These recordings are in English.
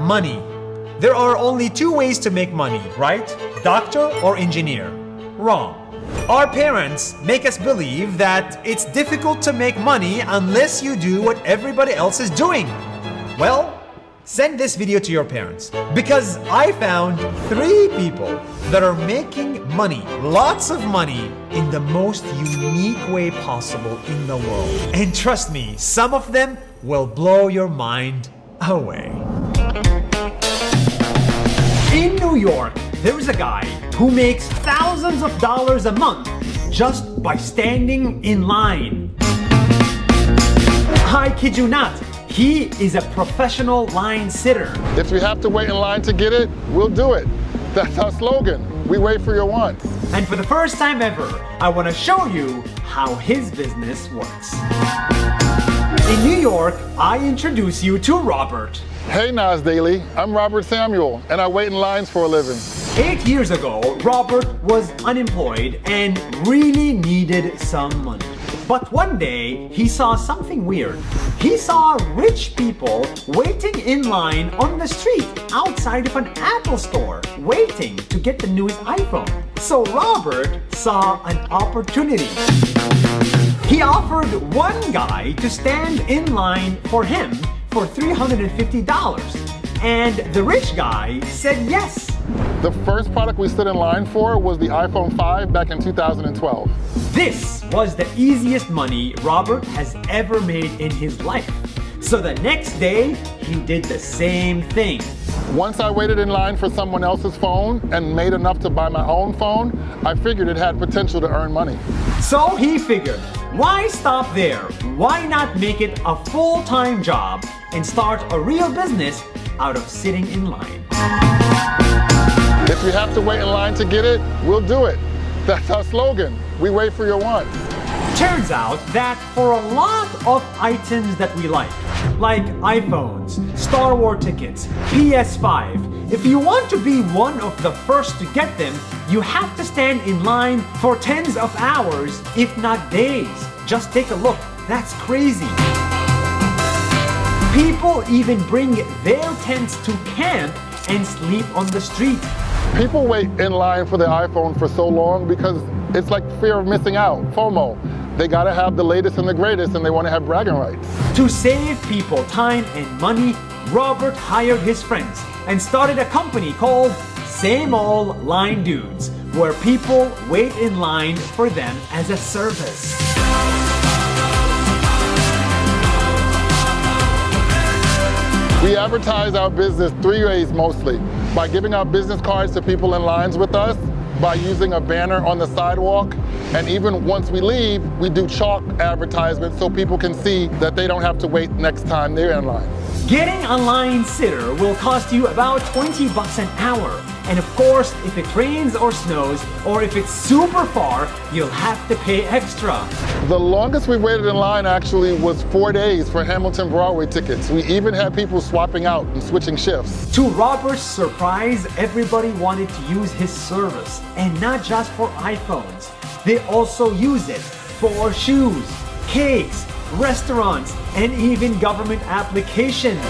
money. There are only two ways to make money, right? Doctor or engineer? Wrong. Our parents make us believe that it's difficult to make money unless you do what everybody else is doing. Well, send this video to your parents because I found 3 people that are making money, lots of money, in the most unique way possible in the world. And trust me, some of them will blow your mind away. In New York, there is a guy who makes thousands of dollars a month just by standing in line. I kid you not. He is a professional line sitter. If you have to wait in line to get it, we'll do it. That's our slogan. We wait for your wants. And for the first time ever, I want to show you how his business works. In New York, I introduce you to Robert. Hey Nas Daily, I'm Robert Samuel, and I wait in lines for a living. 8 years ago, Robert was unemployed and really needed some money. But one day, he saw something weird. He saw rich people waiting in line on the street outside of an Apple store, waiting to get the newest iPhone. So Robert saw an opportunity. He offered one guy to stand in line for him for $350, and the rich guy said yes. The first product we stood in line for was the iPhone 5 back in 2012. This was the easiest money Robert has ever made in his life. So the next day, he did the same thing. Once I waited in line for someone else's phone and made enough to buy my own phone, I figured it had potential to earn money. So he figured, why stop there? Why not make it a full-time job and start a real business out of sitting in line? If you have to wait in line to get it, we'll do it. That's our slogan. We wait for your wants. Turns out that for a lot of items that we like iPhones, Star Wars tickets, PS5, if you want to be one of the first to get them, you have to stand in line for tens of hours, if not days. Just take a look. That's crazy. People even bring their tents to camp and sleep on the street. People wait in line for their iPhone for so long because it's like fear of missing out, FOMO. They gotta have the latest and the greatest, and they wanna have bragging rights. To save people time and money, Robert hired his friends and started a company called Same Old Line Dudes, where people wait in line for them as a service. We advertise our business 3 ways mostly: by giving out business cards to people in lines with us, by using a banner on the sidewalk, and even once we leave, we do chalk advertisements so people can see that they don't have to wait next time they're in line. Getting a line sitter will cost you about $20 an hour. And of course, if it rains or snows, or if it's super far, you'll have to pay extra. The longest we waited in line actually was 4 days for Hamilton Broadway tickets. We even had people swapping out and switching shifts. To Robert's surprise, everybody wanted to use his service, and not just for iPhones. They also use it for shoes, cakes, restaurants, and even government applications.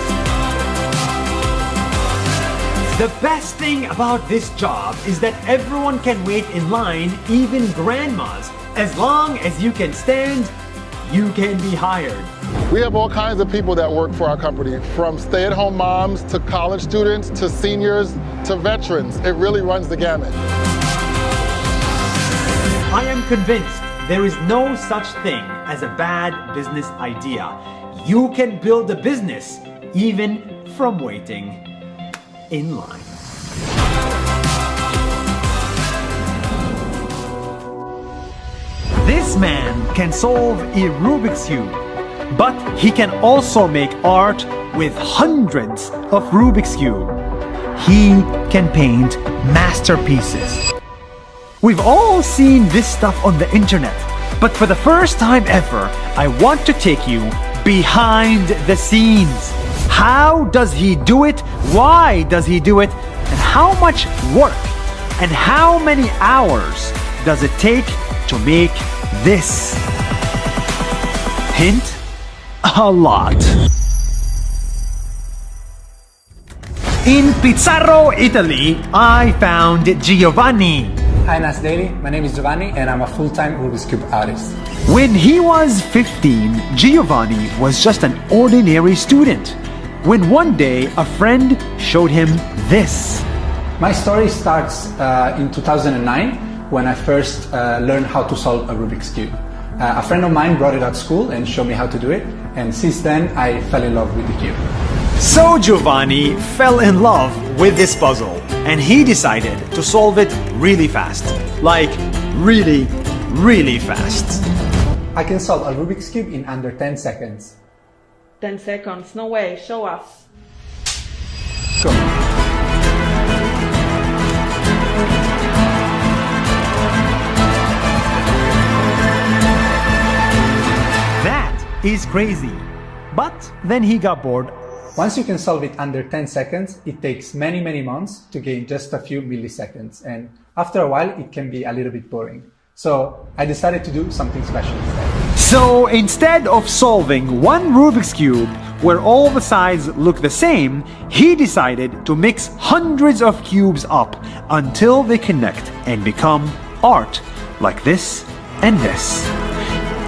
The best thing about this job is that everyone can wait in line, even grandmas. As long as you can stand, you can be hired. We have all kinds of people that work for our company, from stay-at-home moms to college students to seniors to veterans. It really runs the gamut. I am convinced there is no such thing as a bad business idea. You can build a business even from waiting in line. This man can solve a Rubik's Cube, but he can also make art with hundreds of Rubik's Cube. He can paint masterpieces. We've all seen this stuff on the internet, but for the first time ever, I want to take you behind the scenes. How does he do it? Why does he do it? And how much work and how many hours does it take to make this? Hint: a lot. In Pizarro, Italy, I found Giovanni. Hi Nas Daily, my name is Giovanni and I'm a full-time Rubik's Cube artist. When he was 15, Giovanni was just an ordinary student. When one day a friend showed him this. My story starts in 2009 when I first learned how to solve a Rubik's Cube. A friend of mine brought it at school and showed me how to do it, and since then I fell in love with the cube. So Giovanni fell in love with this puzzle and he decided to solve it really fast. Like really, really fast. I can solve a Rubik's Cube in under 10 seconds. 10 seconds, no way, show us. Go. That is crazy. But then he got bored. Once you can solve it under 10 seconds, it takes many, many months to gain just a few milliseconds. And after a while, it can be a little bit boring. So I decided to do something special instead. So instead of solving one Rubik's Cube where all the sides look the same, he decided to mix hundreds of cubes up until they connect and become art, like this and this.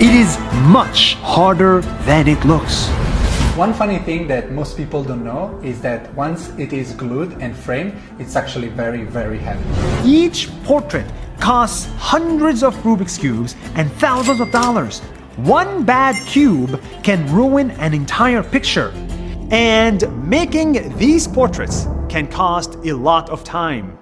It is much harder than it looks. One funny thing that most people don't know is that once it is glued and framed, it's actually very, very heavy. Each portrait costs hundreds of Rubik's Cubes and thousands of dollars. One bad cube can ruin an entire picture. And making these portraits can cost a lot of time.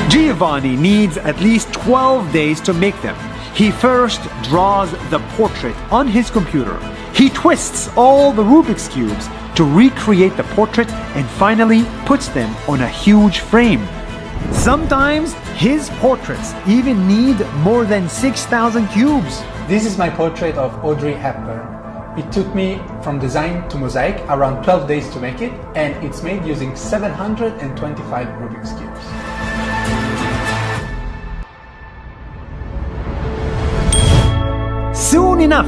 Giovanni needs at least 12 days to make them. He first draws the portrait on his computer. He twists all the Rubik's Cubes to recreate the portrait and finally puts them on a huge frame. Sometimes his portraits even need more than 6,000 cubes. This is my portrait of Audrey Hepburn. It took me from design to mosaic around 12 days to make it, and it's made using 725 Rubik's Cubes. Soon enough,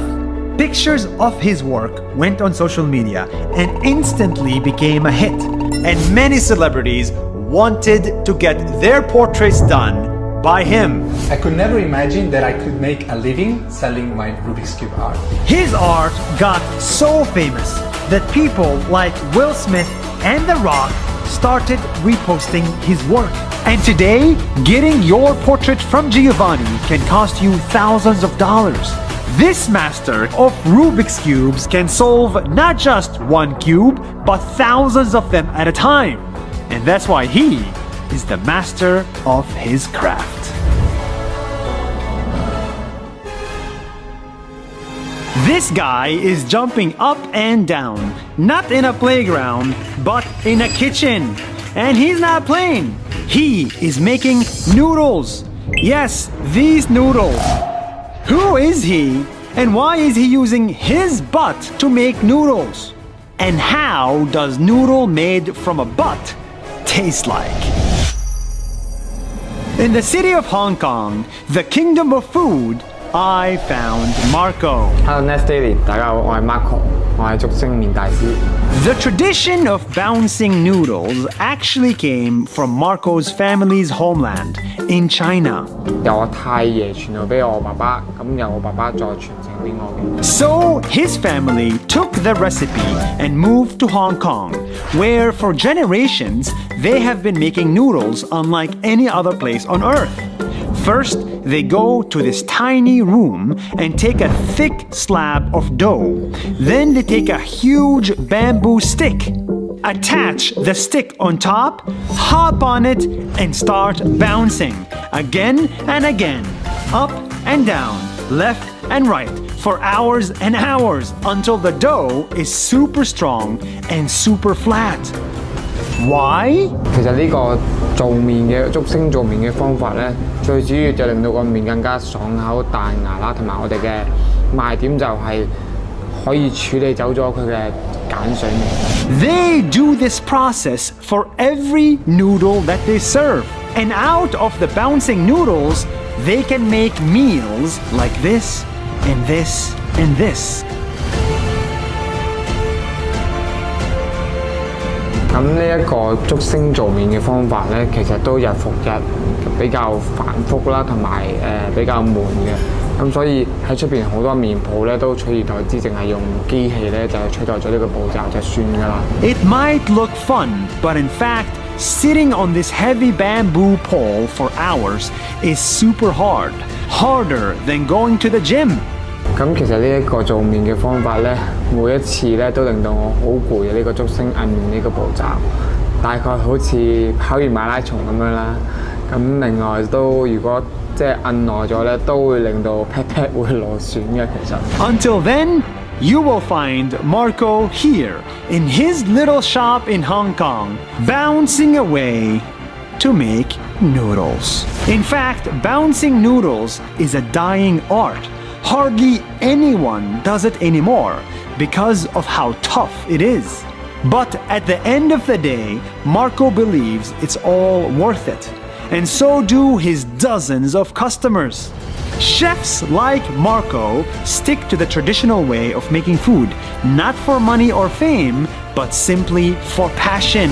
pictures of his work went on social media and instantly became a hit. And many celebrities wanted to get their portraits done by him. I could never imagine that I could make a living selling my Rubik's Cube art. His art got so famous that people like Will Smith and The Rock started reposting his work. And today, getting your portrait from Giovanni can cost you thousands of dollars. This master of Rubik's Cubes can solve not just one cube, but thousands of them at a time. And that's why he is the master of his craft. This guy is jumping up and down, not in a playground, but in a kitchen. And he's not playing. He is making noodles. Yes, these noodles. Who is he? And why is he using his butt to make noodles? And how does noodle made from a butt taste like? In the city of Hong Kong, the kingdom of food, I found Marco. Hello, Nas Daily，大家好，我係 Marco，我係竹升麵大師。The tradition of bouncing noodles actually came from Marco's family's homeland in China. 由我太爺傳到俾我爸爸，咁由我爸爸再傳承俾我嘅。So his family took the recipe and moved to Hong Kong, where for generations they have been making noodles unlike any other place on earth. First, they go to this tiny room and take a thick slab of dough. Then they take a huge bamboo stick, attach the stick on top, hop on it, and start bouncing again and again, up and down, left and right, for hours and hours until the dough is super strong and super flat. Why? 其實呢個做麵嘅竹升做麵嘅方法咧，最主要就令到個麵更加爽口彈牙啦，同埋我哋嘅賣點就係可以處理走咗佢嘅鹼水味。They do this process for every noodle that they serve. And out of the bouncing noodles, they can make meals like this and this and this. 咁呢一個竹升做麵嘅方法咧，其實都日復日比較繁複啦，同埋比較悶嘅。咁所以喺出邊好多麵鋪咧都取而代之，淨係用機器咧就取代咗呢個步驟就算㗎啦。It might look fun, but in fact, sitting on this heavy bamboo pole for hours is super hard, harder than going to the gym. 咁其實呢一個做麵嘅方法咧，每一次咧都令到我好攰嘅呢個竹升韌麵呢個步驟，大概好似跑完馬拉松咁樣啦。咁另外都如果即係韌耐咗咧，都會令到 pat pat 會勞損嘅其實。Until then, you will find Marco here in his little shop in Hong Kong, bouncing away to make noodles. In fact, bouncing noodles is a dying art. Hardly anyone does it anymore because of how tough it is. But at the end of the day, Marco believes it's all worth it. And so do his dozens of customers. Chefs like Marco stick to the traditional way of making food, not for money or fame, but simply for passion.